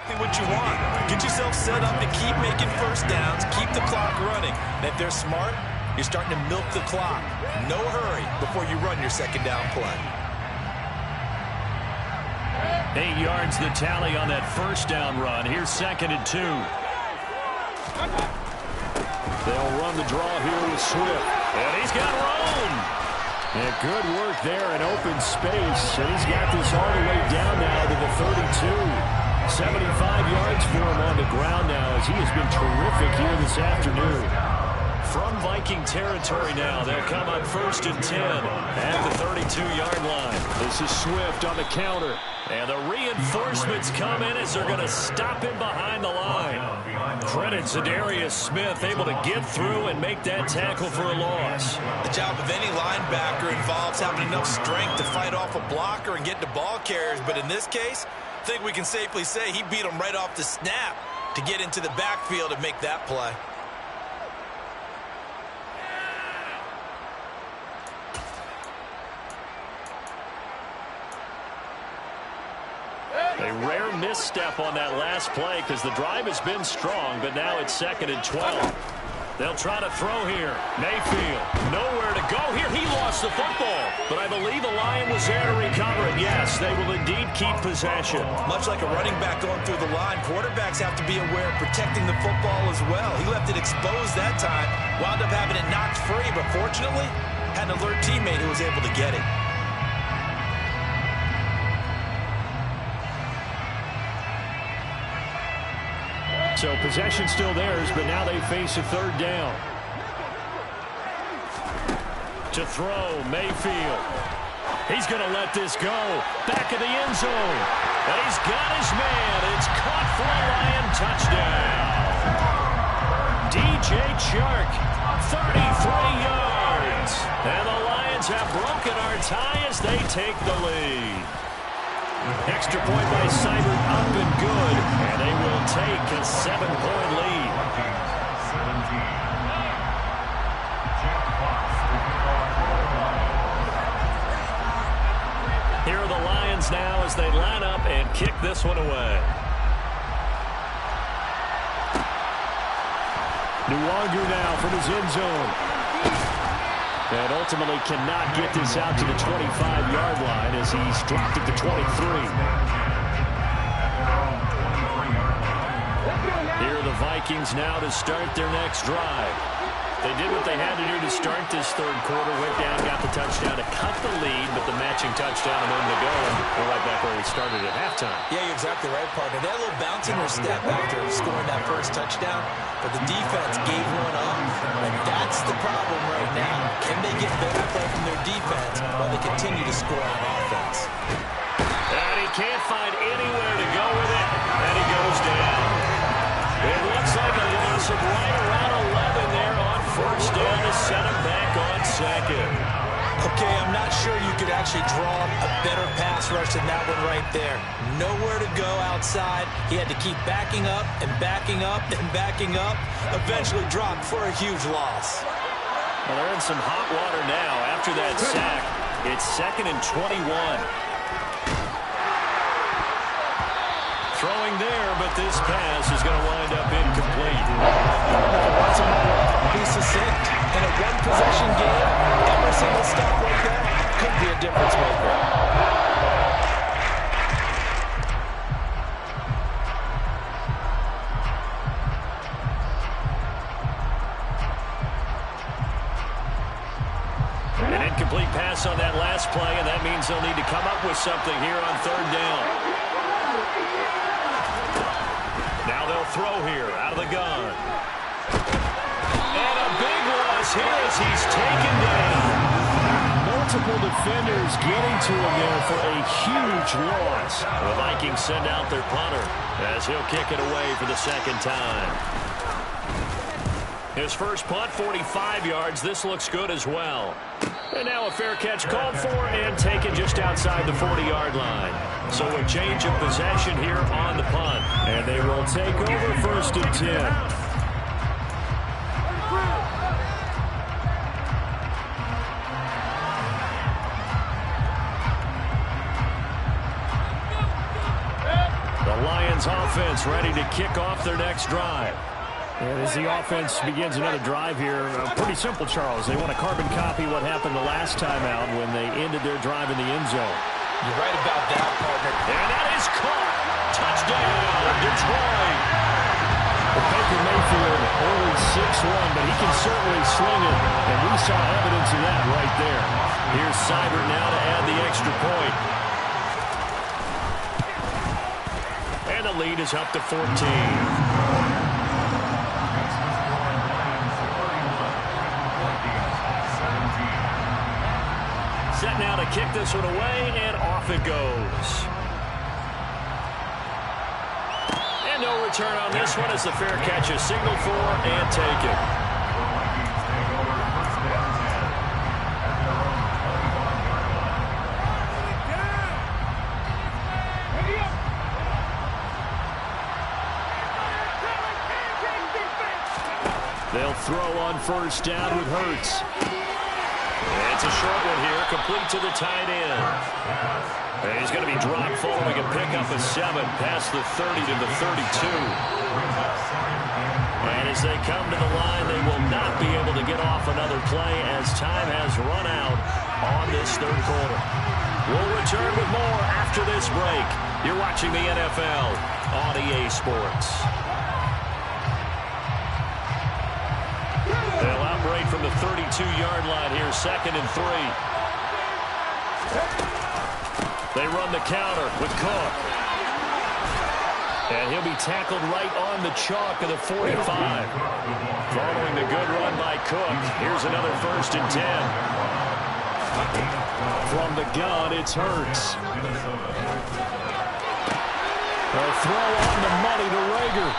exactly what you want. Get yourself set up to keep making first downs, keep the clock running. And if they're smart, you're starting to milk the clock. No hurry before you run your second down play. 8 yards the tally on that first down run. Here's 2nd and 2. They'll run the draw here with Swift. And he's got room. And good work there in open space. And he's got this all the way down now to the 32. 75 yards for him on the ground now as he has been terrific here this afternoon. From Viking territory now, they'll come on 1st and 10 at the 32-yard line. This is Swift on the counter. And the reinforcements come in as they're going to stop him behind the line. Credit Zadarius Smith, able to get through and make that tackle for a loss. The job of any linebacker involves having enough strength to fight off a blocker and get to ball carriers. But in this case, I think we can safely say he beat him right off the snap to get into the backfield and make that play. A rare misstep on that last play because the drive has been strong, but now it's 2nd and 12. They'll try to throw here. Mayfield, nowhere to go here. He lost the football, but I believe a Lion was there to recover it. Yes, they will indeed keep possession. Much like a running back going through the line, quarterbacks have to be aware of protecting the football as well. He left it exposed that time, wound up having it knocked free, but fortunately, had an alert teammate who was able to get it. So possession still theirs, but now they face a 3rd down. To throw, Mayfield. He's going to let this go. Back of the end zone. And he's got his man. It's caught for a Lion touchdown. DJ Chark, 33 yards. And the Lions have broken our tie as they take the lead. Extra point by Seibert up and good. And they will take a 7-point lead. Here are the Lions now as they line up and kick this one away. Nwangu now from his end zone. And ultimately cannot get this out to the 25-yard line as he's dropped at the 23. Here are the Vikings now to start their next drive. They did what they had to do to start this 3rd quarter. Went down, got the touchdown to cut the lead, but the matching touchdown a moment ago, and we're right back where we started at halftime. Yeah, you're exactly right, partner. They had a little bounce in their step after scoring that first touchdown, but the defense gave one up, and that's the problem right now. Can they get better play from their defense while they continue to score on offense? And he can't find anywhere to go with it, and he goes down. It looks like a loss of right around 11 there on 1st down to set him back on 2nd. Okay, I'm not sure you could actually draw a better pass rush than that one right there. Nowhere to go outside. He had to keep backing up and backing up and backing up. Eventually dropped for a huge loss. Well, they're in some hot water now after that sack. It's 2nd and 21. Throwing there, but this pass is going to wind up incomplete. Be succinct. In a one-possession game, every single stop like that could be a difference maker. An incomplete pass on that last play, and that means they'll need to come up with something here on 3rd down. Now they'll throw here out of the gun. And a big loss here as he's taken down. Multiple defenders getting to him there for a huge loss. The Vikings send out their punter as he'll kick it away for the 2nd time. His first punt, 45 yards. This looks good as well. And now a fair catch called for and taken just outside the 40-yard line. So a change of possession here on the punt. And they will take over 1st and 10. Vikings offense ready to kick off their next drive. And as the offense begins another drive here, pretty simple, Charles. They want to carbon copy what happened the last time out when they ended their drive in the end zone. You're right about that, partner. And that is caught. Touchdown, Detroit. Baker Mayfield only 6'1", but he can certainly sling it, and we saw evidence of that right there. Here's Seibert now to add the extra point. And the lead is up to 14. Set now to kick this one away, and off it goes. And no return on this one as the fair catch is signaled for and taken. They'll throw on first down with Hurts. It's a short one here, complete to the tight end. And he's going to be dropped following a pickup of 7 past the 30 to the 32. And as they come to the line, they will not be able to get off another play as time has run out on this third quarter. We'll return with more after this break. You're watching the NFL on EA Sports. They'll outrate from the 32-yard line here, 2nd and 3. They run the counter with Cook. And he'll be tackled right on the chalk of the 45. Following the good run by Cook, here's another 1st and 10. From the gun, it's Hurts. A throw on the money to Rager.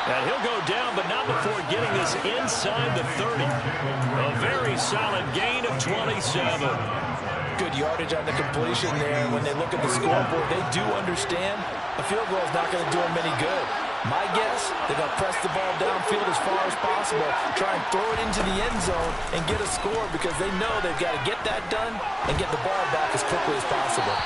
And he'll go down, but not before getting this inside the 30. A very solid gain of 27. Good yardage on the completion there. When they look at the scoreboard, they do understand a field goal is not going to do them any good. My guess, they're going to press the ball downfield as far as possible, try and throw it into the end zone and get a score because they know they've got to get that done and get the ball back as quickly as possible.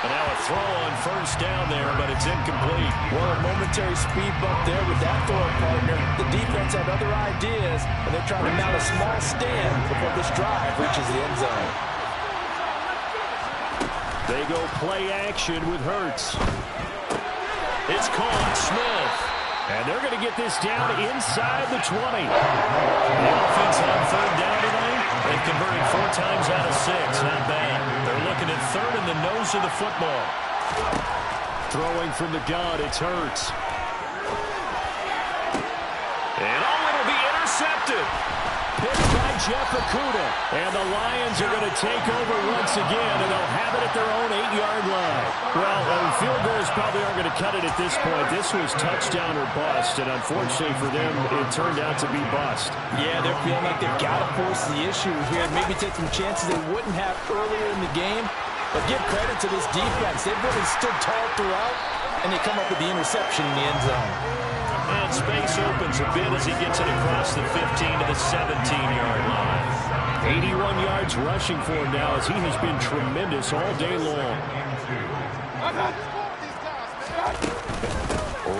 And now a throw on first down there, but it's incomplete. Well, a momentary speed bump there with that throw partner. The defense had other ideas, and they're trying to mount a small stand before this drive reaches the end zone. They go play action with Hurts. It's caught, Smith. And they're going to get this down inside the 20. The offense on third down tonight. They've converted 4 times out of 6. Not bad. They're looking at 3rd in the nose of the football. Throwing from the gun, it's Hurts. And it'll be intercepted. Picked by Jeff Okudah. And the Lions are going to take over once again, and they'll have it at their own 8-yard line. Well, field goals probably aren't going to cut it at this point. This was touchdown or bust, and unfortunately for them, it turned out to be bust. Yeah, they're feeling like they've got to force the issue here and maybe take some chances they wouldn't have earlier in the game. But give credit to this defense. They've really stood tall throughout, and they come up with the interception in the end zone. And space opens a bit as he gets it across the 15 to the 17-yard line. 81 yards rushing for him now as he has been tremendous all day long.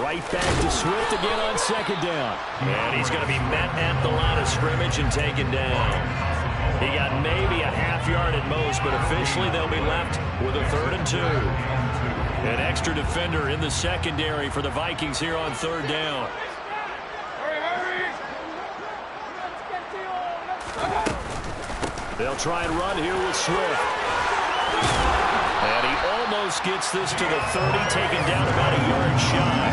Right back to Swift again on 2nd down. And he's going to be met at the line of scrimmage and taken down. He got maybe a half yard at most, but officially they'll be left with a 3rd and 2. An extra defender in the secondary for the Vikings here on 3rd down. They'll try and run here with Swift. And he almost gets this to the 30, taken down about a yard shy.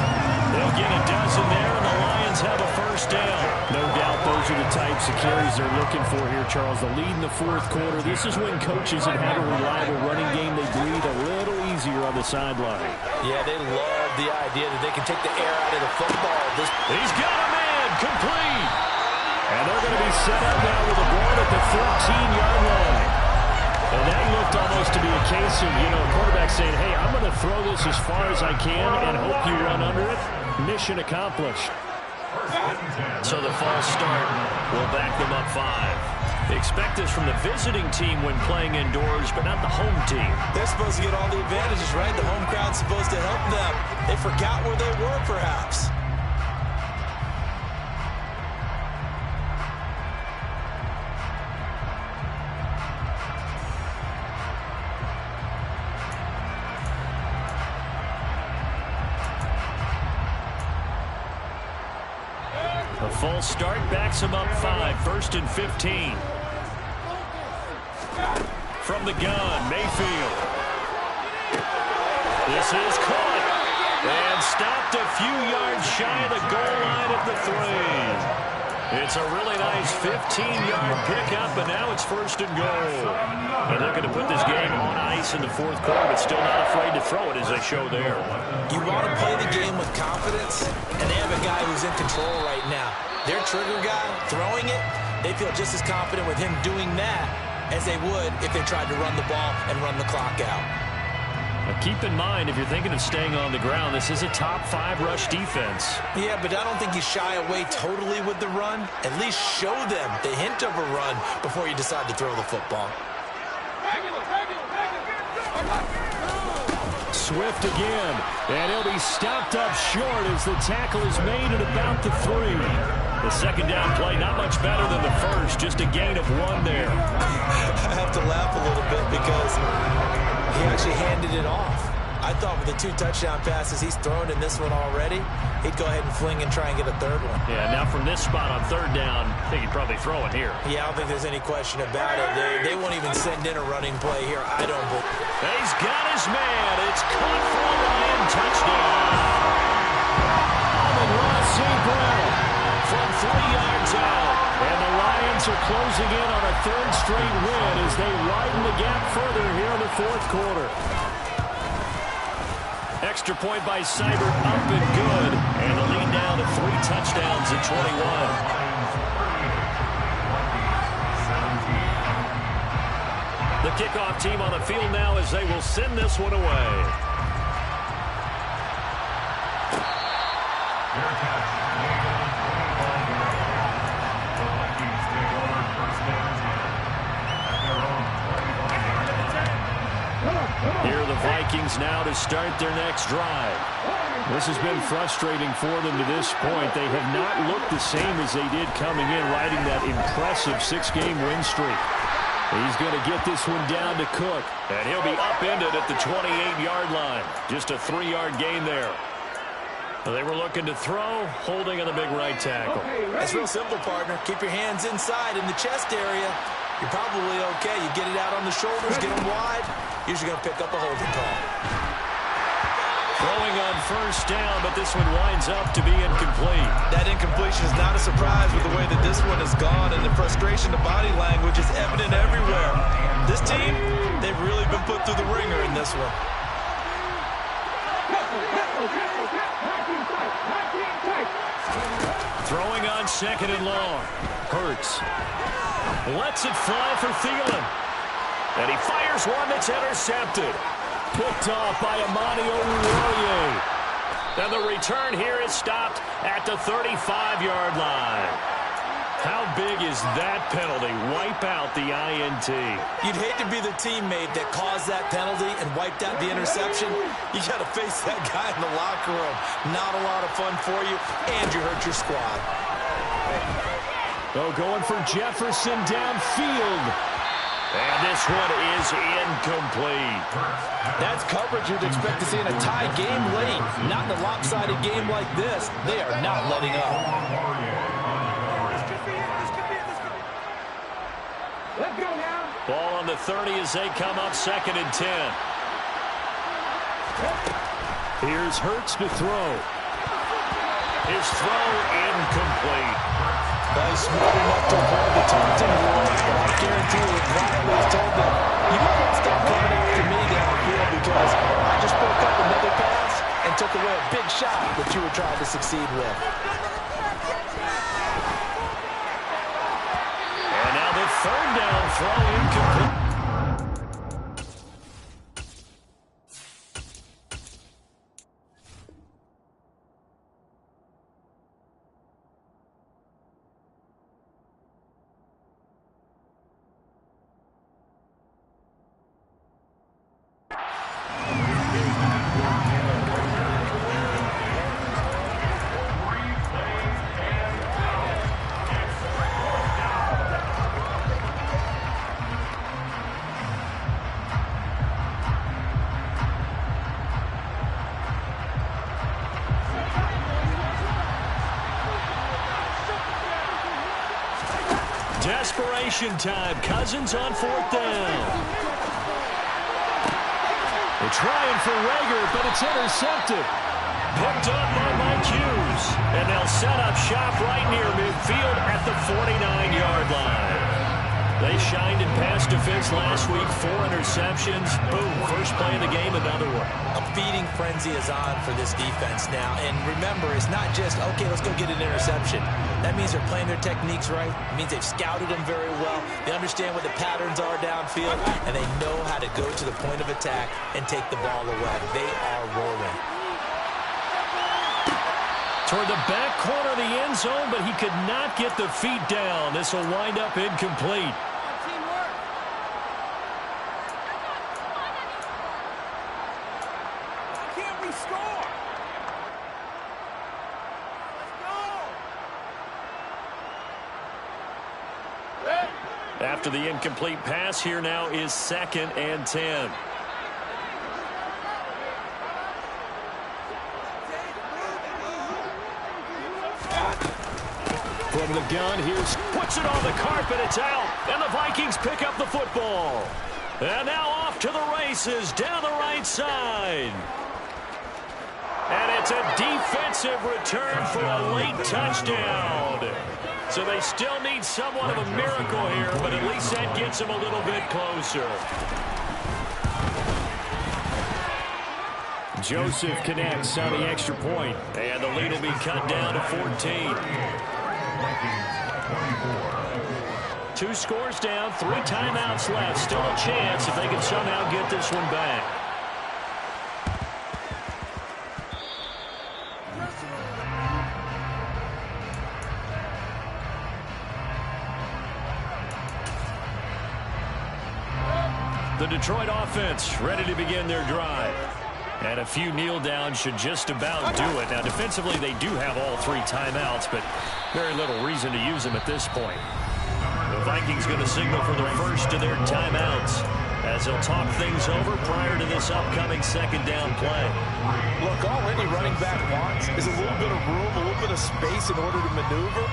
They'll get a dozen there, and the Lions have a 1st down. No doubt those are the types of carries they're looking for here, Charles. The lead in the 4th quarter. This is when coaches that have a reliable running game, they breathe a little easier on the sideline. Yeah, they love the idea that they can take the air out of the football. He's got a man, complete. And they're going to be set up now with a ball at the 13-yard line. And that looked almost to be a case of, quarterback saying, hey, I'm going to throw this as far as I can and hope you run under it. Mission accomplished. So the false start will back them up 5. Expect this from the visiting team when playing indoors, but not the home team. They're supposed to get all the advantages, right? The home crowd's supposed to help them. They forgot where they were, perhaps. A false start backs him up 5, 1st and 15. From the gun, Mayfield. This is caught and stopped a few yards shy of the goal line at the 3. It's a really nice 15-yard pickup, and now it's 1st and goal. They're looking to put this game on ice in the 4th quarter, but still not afraid to throw it as they show there. You want to play the game with confidence, and they have a guy who's in control right now. Their trigger guy, throwing it, they feel just as confident with him doing that as they would if they tried to run the ball and run the clock out. Now keep in mind, if you're thinking of staying on the ground, this is a top 5 rush defense. Yeah, but I don't think you shy away totally with the run. At least show them the hint of a run before you decide to throw the football. Swift again, and he'll be stopped up short as the tackle is made at about the 3. The second down play, not much better than the first, just a gain of 1 there. I have to laugh a little bit because he actually handed it off. I thought with the 2 touchdown passes he's thrown in this one already, he'd go ahead and fling and try and get a 3rd one. Yeah, now from this spot on 3rd down, I think he'd probably throw it here. Yeah, I don't think there's any question about it. They won't even send in a running play here, I don't believe. He's got his man. It's caught for a Lion touchdown. Ross St. Brown From 3 yards out. And the Lions are closing in on a 3rd straight win as they widen the gap further here in the 4th quarter. Extra point by Seibert, up and good. And the lead down to 3 touchdowns at 21. The kickoff team on the field now as they will send this one away. Here are the Vikings now to start their next drive. This has been frustrating for them to this point. They have not looked the same as they did coming in, riding that impressive 6-game win streak. He's going to get this one down to Cook. And he'll be upended at the 28-yard line. Just a 3-yard gain there. They were looking to throw, holding on the big right tackle. It's real simple, partner. Keep your hands inside in the chest area. You're probably okay. You get it out on the shoulders, get them wide. Usually going to pick up a holding call. Throwing on 1st down, but this one winds up to be incomplete. That incompletion is not a surprise with the way that this one has gone, and the frustration, the body language is evident everywhere. This team, they've really been put through the ringer in this one. Throwing on 2nd and long. Hurts. Lets it fly for Thielen. And he fires one that's intercepted. Picked off by Amani Oruwariye. And the return here is stopped at the 35-yard line. How big is that penalty? Wipe out the INT. You'd hate to be the teammate that caused that penalty and wiped out the interception. You got to face that guy in the locker room. Not a lot of fun for you, and you hurt your squad. Oh, going for Jefferson downfield. And this one is incomplete. That's coverage you'd expect to see in a tie game late. Not in a lopsided game like this. They are not letting up. Ball on the 30 as they come up 2nd and 10. Here's Hurts to throw. His throw incomplete. He's smart enough to avoid the taunting rule. I guarantee you, Riley told them, you can't stop coming after me downfield because I just broke up another pass and took away a big shot that you were trying to succeed with. And now the 3rd down throw incomplete. desperation time. Cousins on 4th down. They're trying for Rager, but it's intercepted. Picked up by Mike Hughes. And they'll set up shop right near midfield at the 49-yard line. They shined in pass defense last week. 4 interceptions. Boom, first play of the game, another one. A feeding frenzy is on for this defense now. And remember, it's not just, okay, let's go get an interception. That means they're playing their techniques right. It means they've scouted them very well. They understand what the patterns are downfield, and they know how to go to the point of attack and take the ball away. They are rolling. Toward the back corner of the end zone, but he could not get the feet down. This will wind up incomplete. After the incomplete pass, here now is 2nd and 10. From the gun, here's puts it on the carpet, it's out, and the Vikings pick up the football. And now off to the races down the right side. And it's a defensive return for a late touchdown. So they still need somewhat of a miracle here, but at least that gets them a little bit closer. Joseph connects on the extra point, and the lead will be cut down to 14. 2 scores down, 3 timeouts left. Still a chance if they can somehow get this one back. The Detroit offense ready to begin their drive. And a few kneel downs should just about do it. Now, defensively, they do have all 3 timeouts, but very little reason to use them at this point. The Vikings going to signal for the first of their timeouts as they'll talk things over prior to this upcoming 2nd down play. Look, all any running back wants is a little bit of room, a little bit of space in order to maneuver.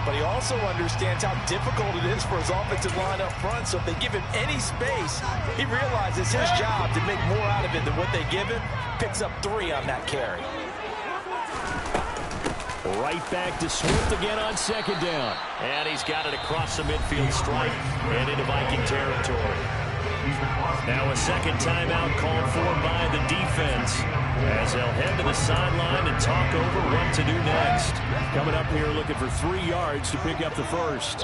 But he also understands how difficult it is for his offensive line up front. So if they give him any space, he realizes his job to make more out of it than what they give him. Picks up 3 on that carry. Right back to Swift again on 2nd down. And he's got it across the midfield stripe and into Viking territory. Now a 2nd timeout called for by the defense as they'll head to the sideline and talk over what to do next. Coming up here looking for 3 yards to pick up the first.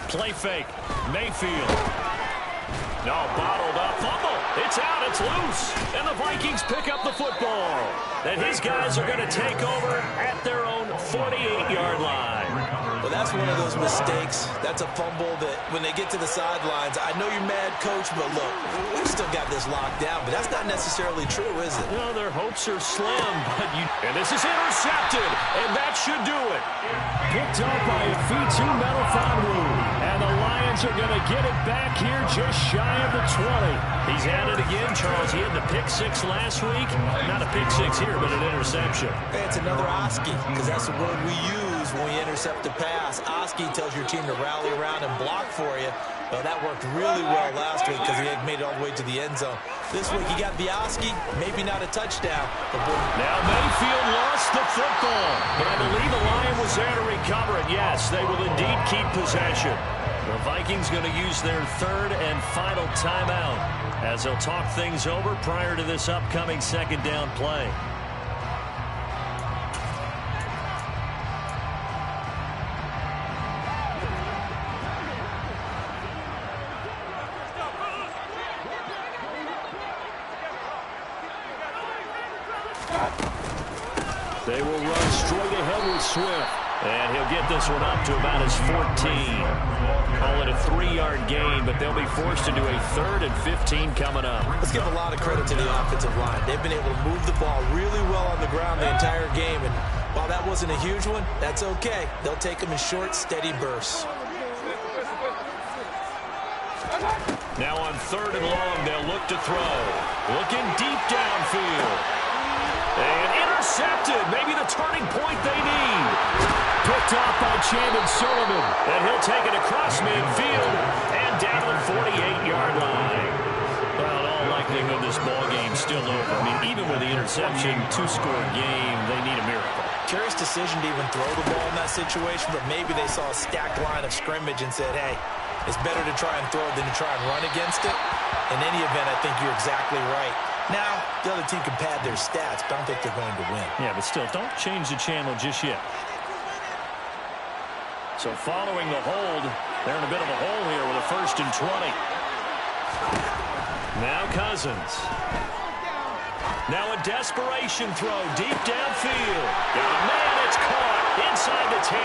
Play fake. Mayfield. No, bottled up. Fumble. It's out. It's loose. And the Vikings pick up the football. And his guys are going to take over at their own 48-yard line. Well, that's one of those mistakes. That's a fumble that when they get to the sidelines, I know you're mad, Coach, but look, we've still got this locked down. But that's not necessarily true, is it? No, their hopes are slim. But and this is intercepted, and that should do it. Picked up by a Fitu Melifonwu. And the Lions are going to get it back here just shy of the 20. He's at it again, Charles. He had the pick 6 last week. Not a pick 6 here, but an interception. Hey, it's another Oski, because that's the word we use when we intercept a pass. Oski tells your team to rally around and block for you. Well, that worked really well last week because he had made it all the way to the end zone. This week he got the Oski, maybe not a touchdown. But now Mayfield lost the football, but I believe the Lion was there to recover it. Yes, they will indeed keep possession. The Vikings going to use their 3rd and final timeout as they'll talk things over prior to this upcoming 2nd down play. They will run straight ahead with Swift. And he'll get this one up to about his 14. Call it a 3-yard gain, but they'll be forced into a 3rd and 15 coming up. Let's give a lot of credit to the offensive line. They've been able to move the ball really well on the ground the entire game. And while that wasn't a huge one, that's okay. They'll take them in short, steady bursts. Now on 3rd and long, they'll look to throw. Looking deep downfield. And intercepted. Maybe the turning point they need. Picked off by Chandon Sullivan. And he'll take it across midfield and down to the 48-yard line. Well, in all likelihood, this ball game's still over. I mean, even with the interception, two-score game, they need a miracle. Curious decision to even throw the ball in that situation, but maybe they saw a stacked line of scrimmage and said, hey, it's better to try and throw than to try and run against it. In any event, I think you're exactly right. Now, the other team can pad their stats, but I don't think they're going to win. Yeah, but still, don't change the channel just yet. So following the hold, they're in a bit of a hole here with a 1st and 20. Now Cousins. Now a desperation throw deep downfield. Got a man, it's caught inside the 10.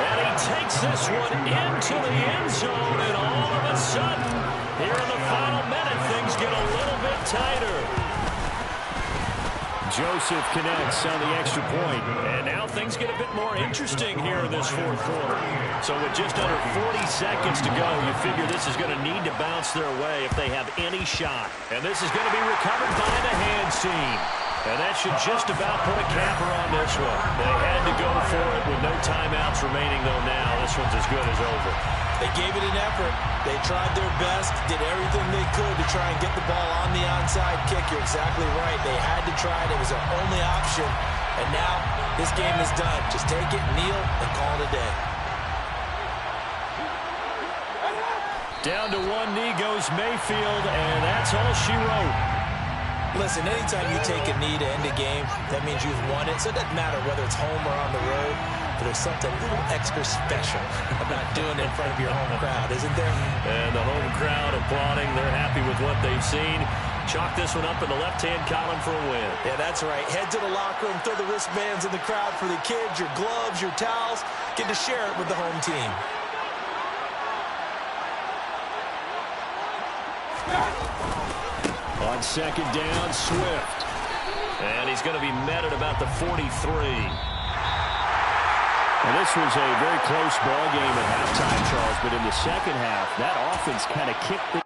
And he takes this one into the end zone, and all of a sudden, here in the final minute, things get a little bit tighter. Joseph connects on the extra point. And now things get a bit more interesting here in this 4th quarter. So with just under 40 seconds to go, you figure this is going to need to bounce their way if they have any shot. And this is going to be recovered by the hands team. And that should just about put a capper on this one. They had to go for it with no timeouts remaining, though now this one's as good as over. They gave it an effort. They tried their best, did everything they could to try and get the ball on the onside kick. You're exactly right. They had to try it. It was their only option. And now this game is done. Just take it, kneel, and call it a day. Down to one knee goes Mayfield, and that's all she wrote. Listen, anytime you take a knee to end a game, that means you've won it. So it doesn't matter whether it's home or on the road. But there's something a little extra special about doing it in front of your home crowd, isn't there? And the home crowd applauding. They're happy with what they've seen. Chalk this one up in the left-hand column for a win. Yeah, that's right. Head to the locker room, throw the wristbands in the crowd for the kids, your gloves, your towels. Get to share it with the home team. On 2nd down, Swift. And he's going to be met at about the 43. And this was a very close ball game at halftime, Charles, but in the second half, that offense kind of kicked the